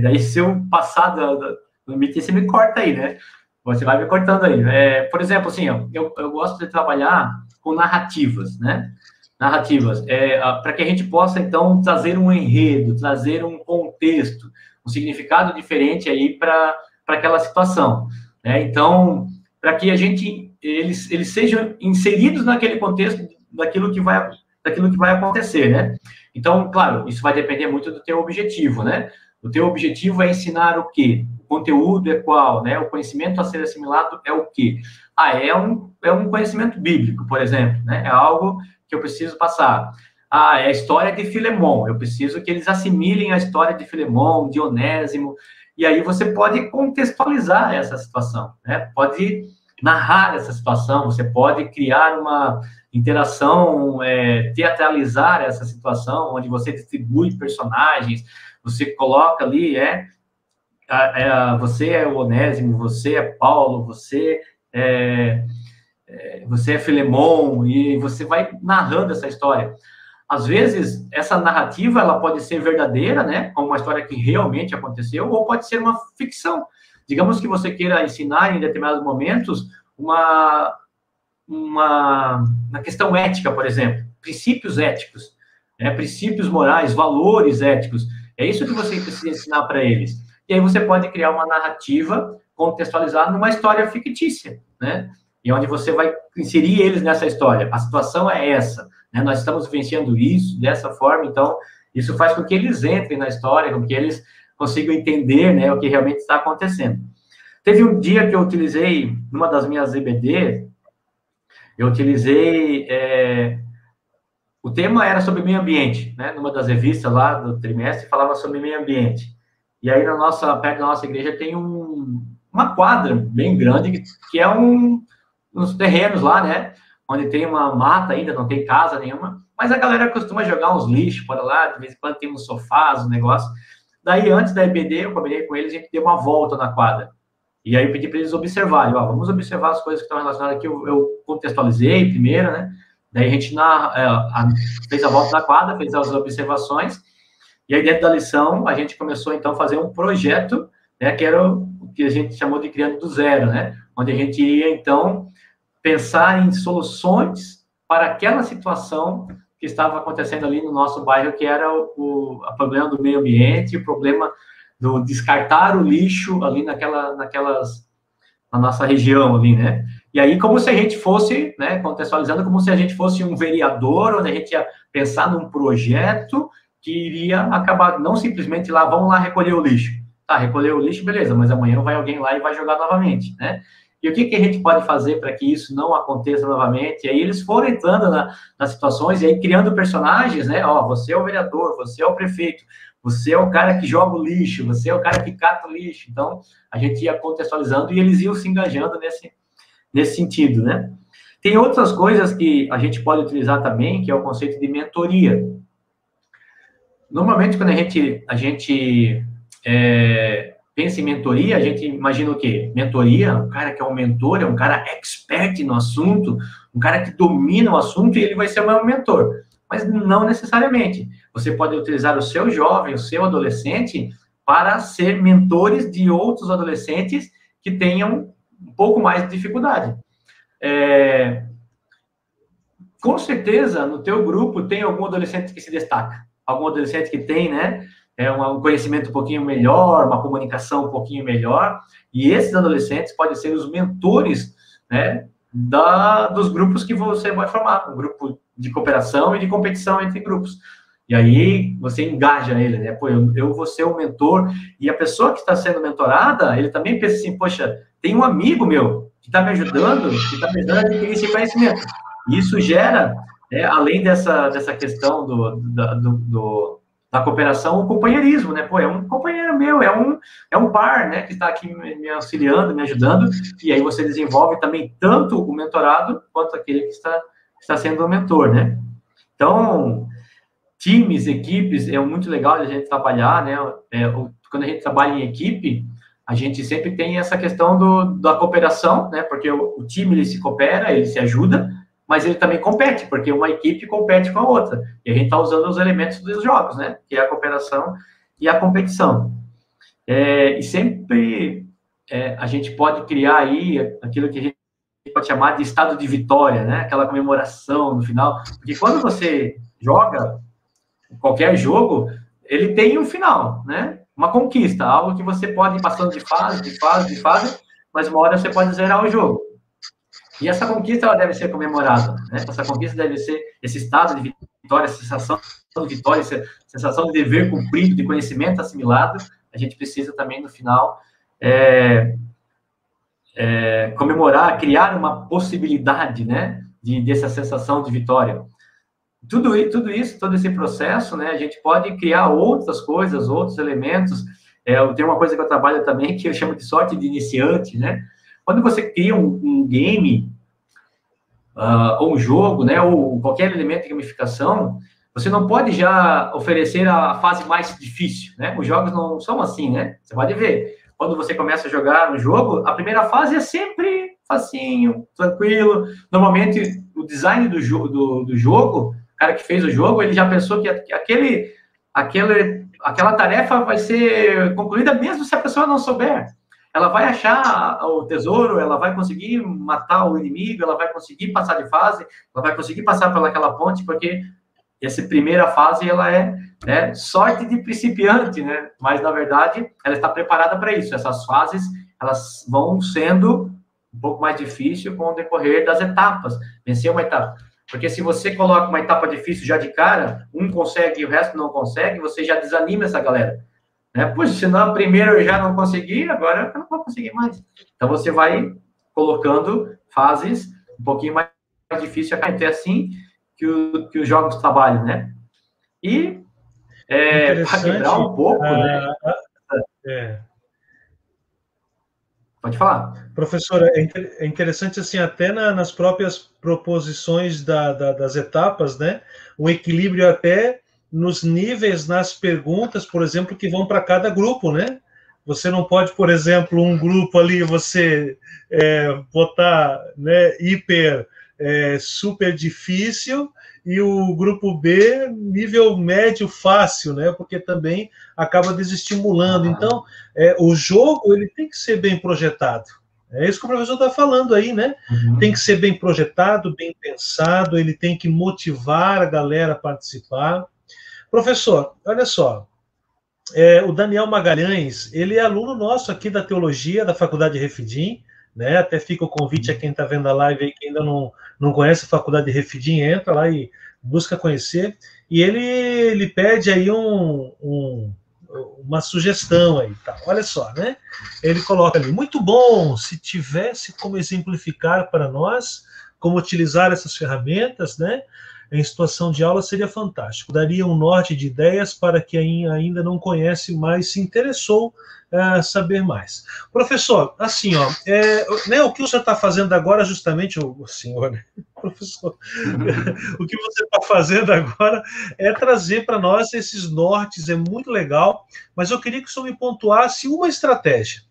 daí se eu passar do limite, você me corta aí, né, você vai me cortando aí. Por exemplo, assim, eu gosto de trabalhar com narrativas, né, para que a gente possa, então, trazer um enredo, trazer um contexto, um significado diferente aí para aquela situação, né? Então, para que eles sejam inseridos naquele contexto daquilo que vai acontecer, né? Então, claro, isso vai depender muito do teu objetivo, né? O teu objetivo é ensinar o quê? O conteúdo é qual, né? O conhecimento a ser assimilado é o quê? É um conhecimento bíblico, por exemplo, né? É algo que eu preciso passar. É a história de Filemon. Eu preciso que eles assimilem a história de Filemon, de Onésimo, e aí você pode contextualizar essa situação, né? Pode narrar essa situação, você pode criar uma interação, teatralizar essa situação, onde você distribui personagens, você coloca ali, você é o Onésimo, você é Paulo, você é Filemon, e você vai narrando essa história. Às vezes, essa narrativa, ela pode ser verdadeira, né, como uma história que realmente aconteceu, ou pode ser uma ficção. Digamos que você queira ensinar, em determinados momentos, uma questão ética, por exemplo, princípios éticos, né, princípios morais, valores éticos. É isso que você precisa ensinar para eles. E aí você pode criar uma narrativa contextualizada numa história fictícia, né? E onde você vai inserir eles nessa história. A situação é essa, né? Nós estamos vivenciando isso dessa forma, então isso faz com que eles entrem na história, com que eles consigam entender, né, o que realmente está acontecendo. Teve um dia que eu utilizei, numa das minhas EBD, eu utilizei o tema era sobre meio ambiente, né? Numa das revistas lá do trimestre falava sobre meio ambiente. E aí perto da nossa igreja tem uma quadra bem grande que é uns terrenos lá, né? Onde tem uma mata ainda, não tem casa nenhuma, mas a galera costuma jogar uns lixos para lá, de vez em quando tem uns sofás, um negócio. Daí, antes da EBD, eu combinei com eles, a gente deu uma volta na quadra. E aí eu pedi para eles observarem, ó, vamos observar as coisas que estão relacionadas aqui, eu contextualizei primeiro, né? Daí a gente fez a volta na quadra, fez as observações, e aí dentro da lição a gente começou então a fazer um projeto, né, que era o que a gente chamou de Criando do Zero, né? Onde a gente ia então pensar em soluções para aquela situação que estava acontecendo ali no nosso bairro, que era o problema do meio ambiente, o problema do descartar o lixo ali na nossa região ali, né? E aí, como se a gente fosse, né, contextualizando, como se a gente fosse um vereador, onde a gente ia pensar num projeto que iria acabar, não simplesmente lá, vamos lá recolher o lixo. Tá, recolher o lixo, beleza, mas amanhã vai alguém lá e vai jogar novamente, né? E o que a gente pode fazer para que isso não aconteça novamente? E aí eles foram entrando nas situações e aí criando personagens, né? Ó, você é o vereador, você é o prefeito, você é o cara que joga o lixo, você é o cara que cata o lixo. Então, a gente ia contextualizando e eles iam se engajando nesse sentido, né? Tem outras coisas que a gente pode utilizar também, que é o conceito de mentoria. Normalmente, quando a gente pensa em mentoria, a gente imagina o quê? Mentoria, um cara que é um mentor, é um cara expert no assunto, um cara que domina o assunto e ele vai ser o meu mentor. Mas não necessariamente. Você pode utilizar o seu jovem, o seu adolescente, para ser mentores de outros adolescentes que tenham um pouco mais de dificuldade. Com certeza, no teu grupo tem algum adolescente que se destaca, algum adolescente que tem, né, um conhecimento um pouquinho melhor, uma comunicação um pouquinho melhor, e esses adolescentes podem ser os mentores, né, dos grupos que você vai formar, um grupo de cooperação e de competição entre grupos. E aí você engaja ele, né? Pô, eu vou ser o mentor, e a pessoa que está sendo mentorada, ele também pensa assim, poxa, tem um amigo meu que está me ajudando a adquirir esse conhecimento. E isso gera, além dessa questão da cooperação, o companheirismo, né? Pô, é um companheiro meu, é um par, né? Que está aqui me auxiliando, me ajudando, e aí você desenvolve também tanto o mentorado quanto aquele que está sendo o mentor, né? Então, times, equipes, é muito legal a gente trabalhar, né? Quando a gente trabalha em equipe, a gente sempre tem essa questão da cooperação, né? Porque o time, ele se coopera, ele se ajuda, mas ele também compete, porque uma equipe compete com a outra. E a gente está usando os elementos dos jogos, né? Que é a cooperação e a competição. E sempre a gente pode criar aí aquilo que a gente pode chamar de estado de vitória, né? Aquela comemoração no final. Porque quando você joga qualquer jogo, ele tem um final, né? Uma conquista, algo que você pode ir passando de fase, mas uma hora você pode zerar o jogo. E essa conquista, ela deve ser comemorada, né? Essa conquista deve ser esse estado de vitória, sensação de vitória, sensação de dever cumprido, de conhecimento assimilado. A gente precisa também, no final, comemorar, criar uma possibilidade, né? Dessa sensação de vitória. Tudo isso, todo esse processo, né? A gente pode criar outras coisas, outros elementos. Tem uma coisa que eu trabalho também, que eu chamo de sorte de iniciante, né? Quando você cria um game, ou um jogo, né, ou qualquer elemento de gamificação, você não pode já oferecer a fase mais difícil, né? Os jogos não são assim, né? Você pode ver, quando você começa a jogar um jogo, a primeira fase é sempre facinho, tranquilo. Normalmente, o design do jogo, o cara que fez o jogo, ele já pensou que aquela tarefa vai ser concluída mesmo se a pessoa não souber. Ela vai achar o tesouro, ela vai conseguir matar o inimigo, ela vai conseguir passar de fase, ela vai conseguir passar pelaquela ponte, porque essa primeira fase, ela é sorte de principiante, né? Mas, na verdade, ela está preparada para isso. Essas fases, elas vão sendo um pouco mais difíceis com o decorrer das etapas. Vencer uma etapa. Porque se você coloca uma etapa difícil já de cara, um consegue e o resto não consegue, você já desanima essa galera. Puxa, se na primeira eu já não consegui, agora eu não vou conseguir mais. Então, você vai colocando fases um pouquinho mais difíceis. É assim que os jogos trabalham, né? E para quebrar um pouco, né? Pode falar. Professor, é interessante, assim, até nas próprias proposições das etapas, né? O equilíbrio até nos níveis, nas perguntas, por exemplo, que vão para cada grupo, né? Você não pode, por exemplo, um grupo ali, você botar, né, super difícil, e o grupo B, nível médio fácil, né? Porque também acaba desestimulando. Então, o jogo ele tem que ser bem projetado. É isso que o professor está falando aí, né? Uhum. Tem que ser bem projetado, bem pensado, ele tem que motivar a galera a participar. Professor, olha só, o Daniel Magalhães, ele é aluno nosso aqui da Teologia, da Faculdade Refidim, né? Até fica o convite a quem está vendo a live aí, que ainda não conhece a Faculdade de Refidim, entra lá e busca conhecer. E ele pede aí uma sugestão aí, tá? Olha só, né? Ele coloca ali, muito bom, se tivesse como exemplificar para nós como utilizar essas ferramentas, né? Em situação de aula seria fantástico. Daria um norte de ideias para quem ainda não conhece, mas se interessou saber mais. Professor, assim, ó, né, o que o senhor está fazendo agora, justamente, o senhor, né? Professor, o que você está fazendo agora é trazer para nós esses nortes, é muito legal, mas eu queria que o senhor me pontuasse uma estratégia,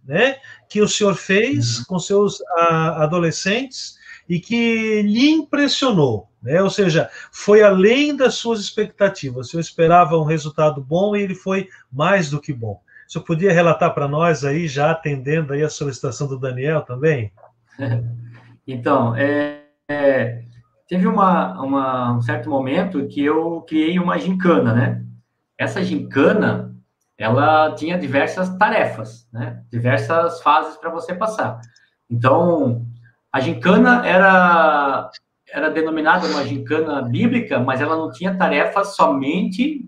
né, que o senhor fez com seus adolescentes e que lhe impressionou, né? Ou seja, foi além das suas expectativas. O senhor esperava um resultado bom e ele foi mais do que bom. O senhor podia relatar para nós aí, já atendendo aí a solicitação do Daniel também? Então, teve um certo momento que eu criei uma gincana, né? Essa gincana, ela tinha diversas tarefas, né? Diversas fases para você passar. Então, a gincana era denominada uma gincana bíblica, mas ela não tinha tarefas somente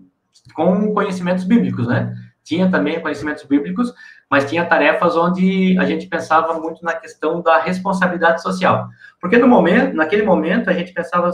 com conhecimentos bíblicos, né? Tinha também conhecimentos bíblicos, mas tinha tarefas onde a gente pensava muito na questão da responsabilidade social. Porque naquele momento, a gente pensava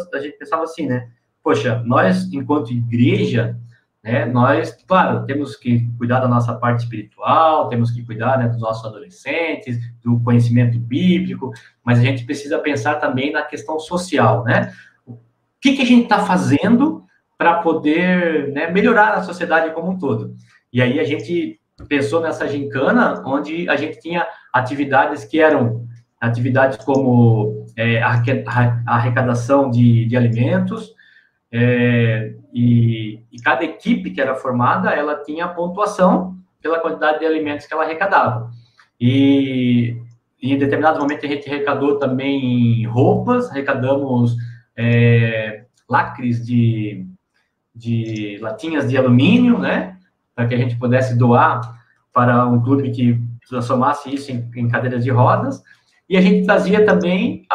assim, né? Poxa, nós, enquanto igreja, né, nós, claro, temos que cuidar da nossa parte espiritual, temos que cuidar, né, dos nossos adolescentes, do conhecimento bíblico, mas a gente precisa pensar também na questão social, né? O que a gente está fazendo para poder, né, melhorar a sociedade como um todo? E aí a gente pensou nessa gincana, onde a gente tinha atividades que eram atividades como a arrecadação de alimentos, e cada equipe que era formada, ela tinha pontuação pela quantidade de alimentos que ela arrecadava. E em determinados momentos a gente arrecadou também roupas, arrecadamos lacres de latinhas de alumínio, né, para que a gente pudesse doar para um clube que transformasse isso em cadeiras de rodas. E a gente trazia também,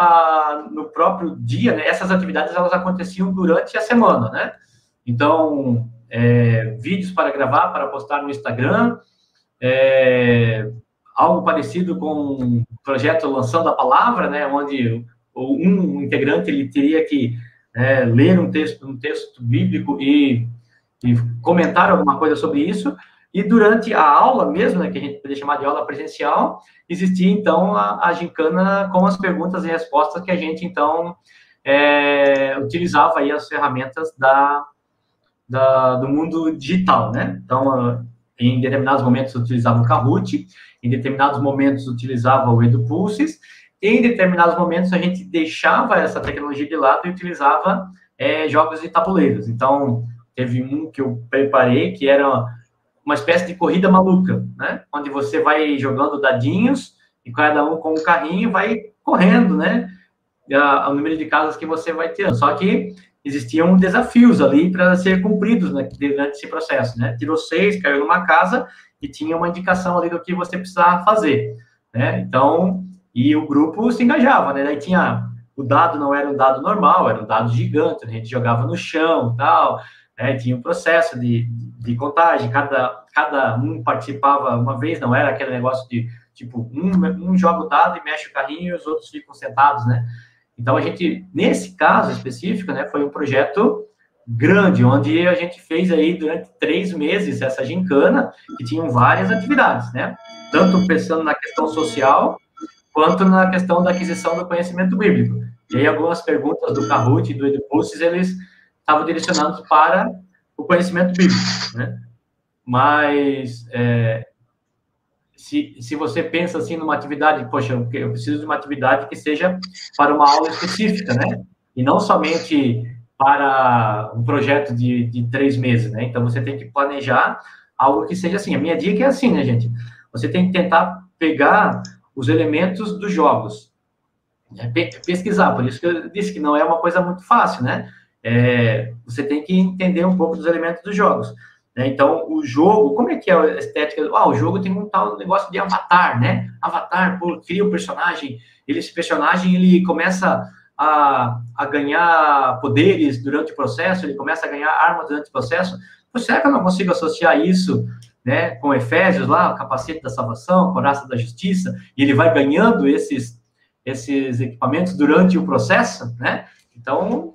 no próprio dia, né, essas atividades elas aconteciam durante a semana, né? Então, vídeos para gravar, para postar no Instagram, algo parecido com um projeto Lançando a Palavra, né, onde um integrante ele teria que ler um texto bíblico e comentar alguma coisa sobre isso. E durante a aula mesmo, né, que a gente poderia chamar de aula presencial, existia, então, a gincana com as perguntas e respostas que a gente, então, utilizava aí as ferramentas do mundo digital, né? Então, em determinados momentos utilizava o Kahoot, em determinados momentos utilizava o EduPulses, e em determinados momentos a gente deixava essa tecnologia de lado e utilizava jogos de tabuleiros. Então, teve um que eu preparei, que era uma espécie de corrida maluca, né? Onde você vai jogando dadinhos e cada um com um carrinho vai correndo, né? O número de casas que você vai ter. Só que existiam desafios ali para ser cumpridos, né, durante esse processo, né? Tirou 6, caiu numa casa e tinha uma indicação ali do que você precisava fazer, né? Então, e o grupo se engajava, né? Daí tinha o dado, não era um dado normal, era um dado gigante, a gente jogava no chão, tal. Tinha um processo de contagem, cada um participava uma vez, não era aquele negócio de, tipo, um joga o dado e mexe o carrinho e os outros ficam sentados, né? Então, a gente, nesse caso específico, né, foi um projeto grande, onde a gente fez aí durante 3 meses essa gincana, que tinham várias atividades, né? Tanto pensando na questão social, quanto na questão da aquisição do conhecimento bíblico. E aí, algumas perguntas do Kahoot e do EduPulses, eles estavam direcionados para o conhecimento bíblico, né? Mas, se você pensa assim numa atividade, poxa, eu preciso de uma atividade que seja para uma aula específica, né? E não somente para um projeto de 3 meses, né? Então, você tem que planejar algo que seja assim. A minha dica é assim, né, gente? Você tem que tentar pegar os elementos dos jogos. Pesquisar, por isso que eu disse que não é uma coisa muito fácil, né? Você tem que entender um pouco dos elementos dos jogos. Né? Então, o jogo, como é que é a estética? O jogo tem um tal negócio de avatar, né? Avatar, cria o personagem, esse personagem, ele começa a ganhar poderes durante o processo, ele começa a ganhar armas durante o processo. Será que eu não consigo associar isso, né, com Efésios lá, o capacete da salvação, coraça da justiça, e ele vai ganhando esses equipamentos durante o processo, né? Então,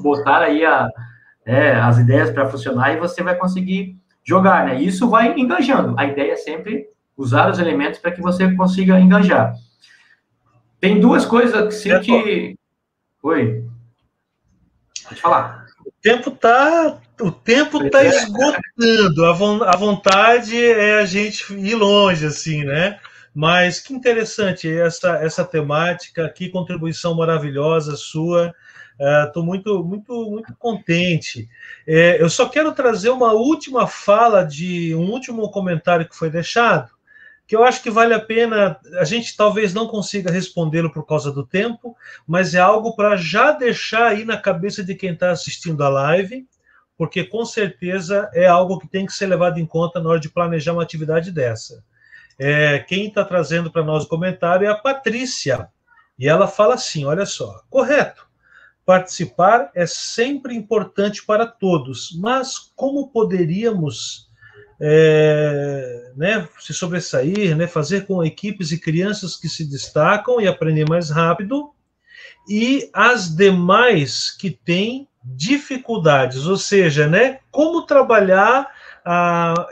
botar aí as ideias para funcionar e você vai conseguir jogar, né? Isso vai engajando. A ideia é sempre usar os elementos para que você consiga engajar. Tem 2 coisas sim que... Oi. Pode falar. O tempo tá esgotando. A vontade é a gente ir longe, assim, né? Mas que interessante essa temática, que contribuição maravilhosa sua. Estou muito, muito, muito contente. Eu só quero trazer uma última fala de um último comentário que foi deixado, que eu acho que vale a pena. A gente talvez não consiga respondê-lo por causa do tempo, mas é algo para já deixar aí na cabeça de quem está assistindo a live, porque com certeza é algo que tem que ser levado em conta na hora de planejar uma atividade dessa. Quem está trazendo para nós o comentário é a Patrícia, e ela fala assim, olha só, correto, participar é sempre importante para todos, mas como poderíamos se sobressair, né, fazer com equipes e crianças que se destacam e aprender mais rápido, e as demais que têm dificuldades, ou seja, né, como trabalhar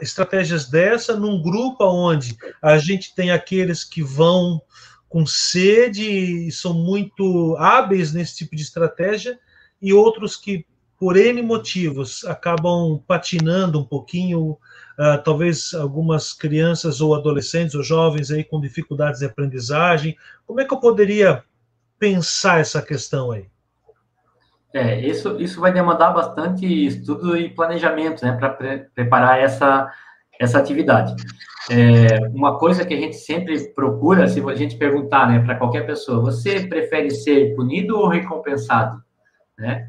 estratégias dessa num grupo onde a gente tem aqueles que vão com sede e são muito hábeis nesse tipo de estratégia, e outros que, por N motivos, acabam patinando um pouquinho, talvez algumas crianças ou adolescentes ou jovens aí com dificuldades de aprendizagem. Como é que eu poderia pensar essa questão aí? Isso vai demandar bastante estudo e planejamento, né, para preparar essa atividade. Uma coisa que a gente sempre procura, se a gente perguntar, né, para qualquer pessoa, você prefere ser punido ou recompensado? Né?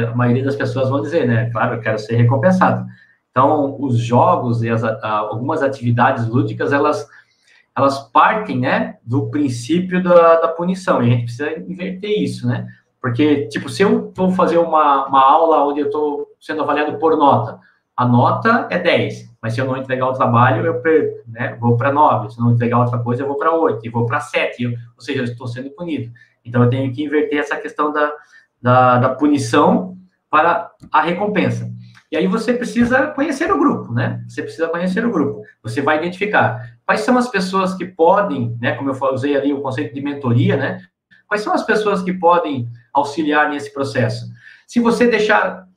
A maioria das pessoas vão dizer, né, claro, eu quero ser recompensado. Então, os jogos e algumas atividades lúdicas, elas partem, né, do princípio da punição, e a gente precisa inverter isso, né? Porque, tipo, se eu estou fazendo uma aula onde eu estou sendo avaliado por nota, a nota é 10, mas se eu não entregar o trabalho, eu perco, né? Vou para 9, se eu não entregar outra coisa, eu vou para 8, e vou para 7, ou seja, eu estou sendo punido. Então, eu tenho que inverter essa questão da punição para a recompensa. E aí você precisa conhecer o grupo, né? Você precisa conhecer o grupo. Você vai identificar quais são as pessoas que podem, né? Como eu usei ali o conceito de mentoria, né? Quais são as pessoas que podem auxiliar nesse processo? Se você deixar,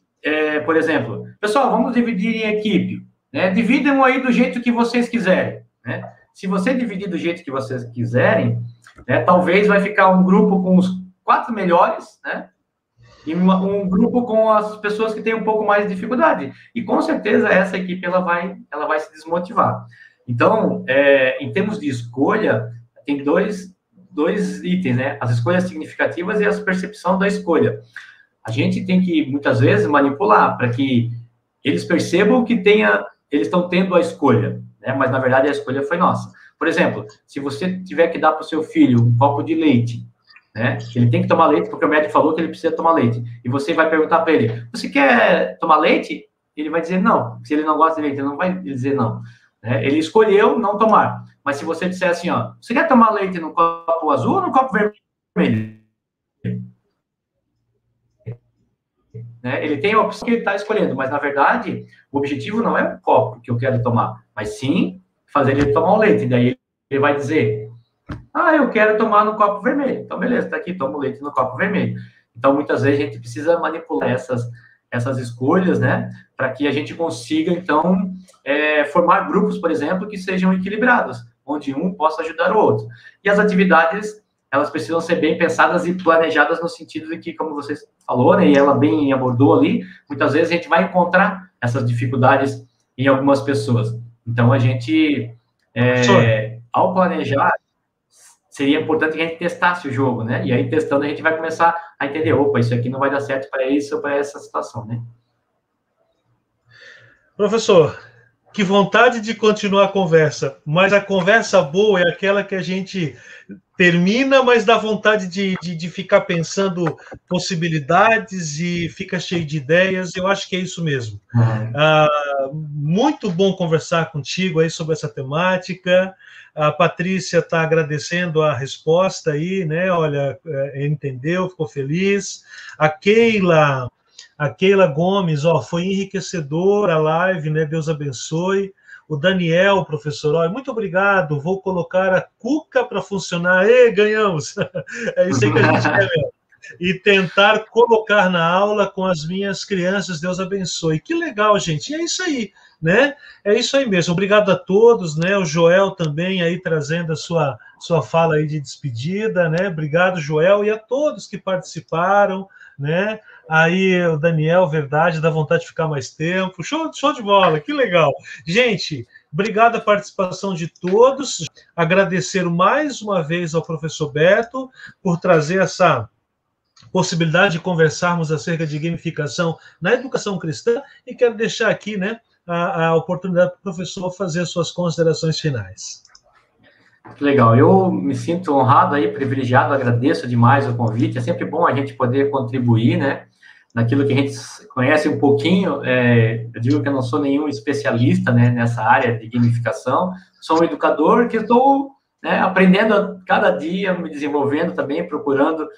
por exemplo, pessoal, vamos dividir em equipe, né? Dividam aí do jeito que vocês quiserem, né? Se você dividir do jeito que vocês quiserem, né, talvez vai ficar um grupo com os 4 melhores, né? E um grupo com as pessoas que têm um pouco mais de dificuldade. E com certeza essa equipe ela vai se desmotivar. Então, em termos de escolha, tem dois itens, né? As escolhas significativas e a percepção da escolha. A gente tem que, muitas vezes, manipular para que eles percebam que eles estão tendo a escolha, né? Mas, na verdade, a escolha foi nossa. Por exemplo, se você tiver que dar para o seu filho um copo de leite, né? Ele tem que tomar leite porque o médico falou que ele precisa tomar leite. E você vai perguntar para ele, você quer tomar leite? Ele vai dizer não. Se ele não gosta de leite, ele não vai dizer não. Né? Ele escolheu não tomar. Mas se você disser assim, ó, você quer tomar leite no copo azul ou no copo vermelho? né? Ele tem a opção que ele está escolhendo, mas, na verdade, o objetivo não é o copo que eu quero tomar, mas sim fazer ele tomar o leite. Daí ele vai dizer, eu quero tomar no copo vermelho. Então, beleza, tá aqui, toma o leite no copo vermelho. Então, muitas vezes, a gente precisa manipular essas escolhas, né? Para que a gente consiga, então, formar grupos, por exemplo, que sejam equilibrados, onde um possa ajudar o outro. E as atividades, elas precisam ser bem pensadas e planejadas no sentido de que, como você falou, né, e ela bem abordou ali, muitas vezes a gente vai encontrar essas dificuldades em algumas pessoas. Então, a gente, ao planejar, seria importante que a gente testasse o jogo, né? E aí, testando, a gente vai começar a entender, opa, isso aqui não vai dar certo para isso ou para essa situação, né? Professor, que vontade de continuar a conversa, mas a conversa boa é aquela que a gente termina, mas dá vontade de ficar pensando possibilidades e fica cheio de ideias. Eu acho que é isso mesmo. Muito bom conversar contigo aí sobre essa temática. A Patrícia está agradecendo a resposta aí, né? Olha, entendeu, ficou feliz. A Keila Gomes, foi enriquecedora a live, né? Deus abençoe. O Daniel, professor, muito obrigado. Vou colocar a Cuca para funcionar. Ganhamos! É isso aí que a gente quer mesmo. E tentar colocar na aula com as minhas crianças. Deus abençoe. Que legal, gente. E é isso aí, né? É isso aí mesmo. Obrigado a todos, né? O Joel também aí trazendo a sua fala aí de despedida, né? Obrigado, Joel, e a todos que participaram, né? Aí o Daniel, verdade, dá vontade de ficar mais tempo. Show de bola, que legal. Gente, obrigado a participação de todos. Agradecer mais uma vez ao professor Beto por trazer essa possibilidade de conversarmos acerca de gamificação na educação cristã, e quero deixar aqui, né, a oportunidade para o professor fazer suas considerações finais. Legal, eu me sinto honrado aí, privilegiado, agradeço demais o convite. É sempre bom a gente poder contribuir, né, naquilo que a gente conhece um pouquinho. Eu digo que eu não sou nenhum especialista, né, nessa área de gamificação, sou um educador que estou, né, aprendendo a cada dia, me desenvolvendo também, procurando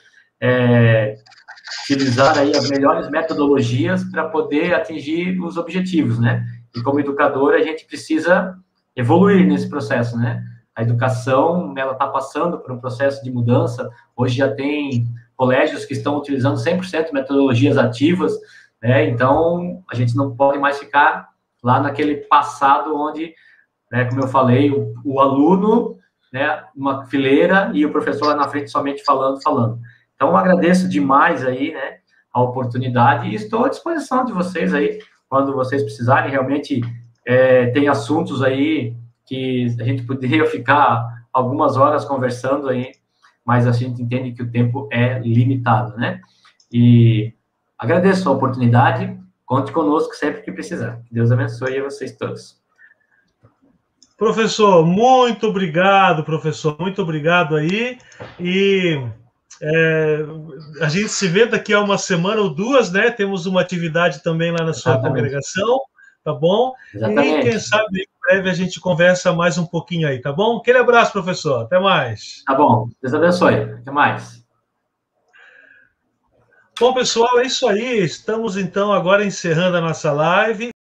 utilizar aí as melhores metodologias para poder atingir os objetivos, né? E como educador, a gente precisa evoluir nesse processo, né? A educação, ela está passando por um processo de mudança. Hoje já tem colégios que estão utilizando 100% metodologias ativas, né? Então, a gente não pode mais ficar lá naquele passado onde, né, como eu falei, o aluno, né, uma fileira e o professor lá na frente somente falando. Então, agradeço demais aí, né, a oportunidade e estou à disposição de vocês aí, quando vocês precisarem. Realmente, tem assuntos aí que a gente poderia ficar algumas horas conversando aí, mas a gente entende que o tempo é limitado, né? E agradeço a oportunidade, conte conosco sempre que precisar. Deus abençoe a vocês todos. Professor, muito obrigado, professor, muito obrigado aí, e a gente se vê daqui a uma semana ou duas, né? Temos uma atividade também lá na sua congregação, tá bom? Exatamente. E quem sabe em breve a gente conversa mais um pouquinho aí, tá bom? Aquele abraço, professor, até mais. Tá bom, Deus abençoe, até mais. Bom, pessoal, é isso aí, estamos então agora encerrando a nossa live.